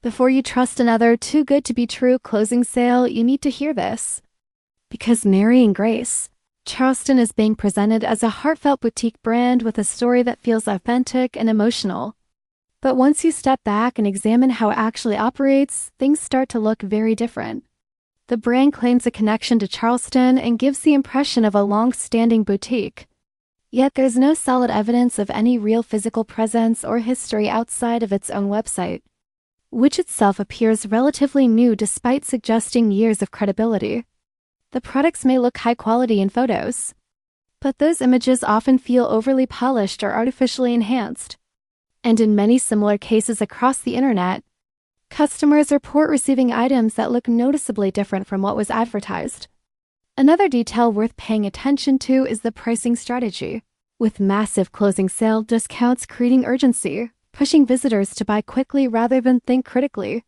Before you trust another too good to be true closing sale, you need to hear this. Because Mary Grace Charleston is being presented as a heartfelt boutique brand with a story that feels authentic and emotional. But once you step back and examine how it actually operates, things start to look very different. The brand claims a connection to Charleston and gives the impression of a long-standing boutique. Yet there's no solid evidence of any real physical presence or history outside of its own website, which itself appears relatively new despite suggesting years of credibility. The products may look high quality in photos, but those images often feel overly polished or artificially enhanced. And in many similar cases across the internet, customers report receiving items that look noticeably different from what was advertised. Another detail worth paying attention to is the pricing strategy, with massive closing sale discounts creating urgency, pushing visitors to buy quickly rather than think critically.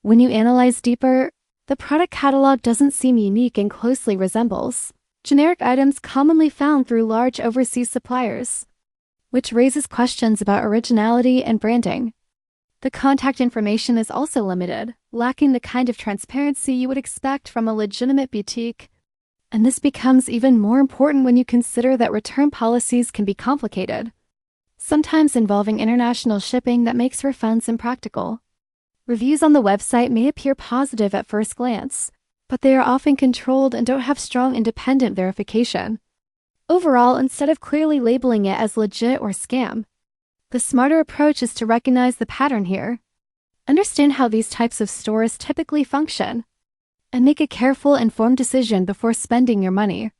When you analyze deeper, the product catalog doesn't seem unique and closely resembles generic items commonly found through large overseas suppliers, which raises questions about originality and branding. The contact information is also limited, lacking the kind of transparency you would expect from a legitimate boutique. And this becomes even more important when you consider that return policies can be complicated, sometimes involving international shipping that makes refunds impractical. Reviews on the website may appear positive at first glance, but they are often controlled and don't have strong independent verification. Overall, instead of clearly labeling it as legit or scam, the smarter approach is to recognize the pattern here, understand how these types of stores typically function, and make a careful, informed decision before spending your money.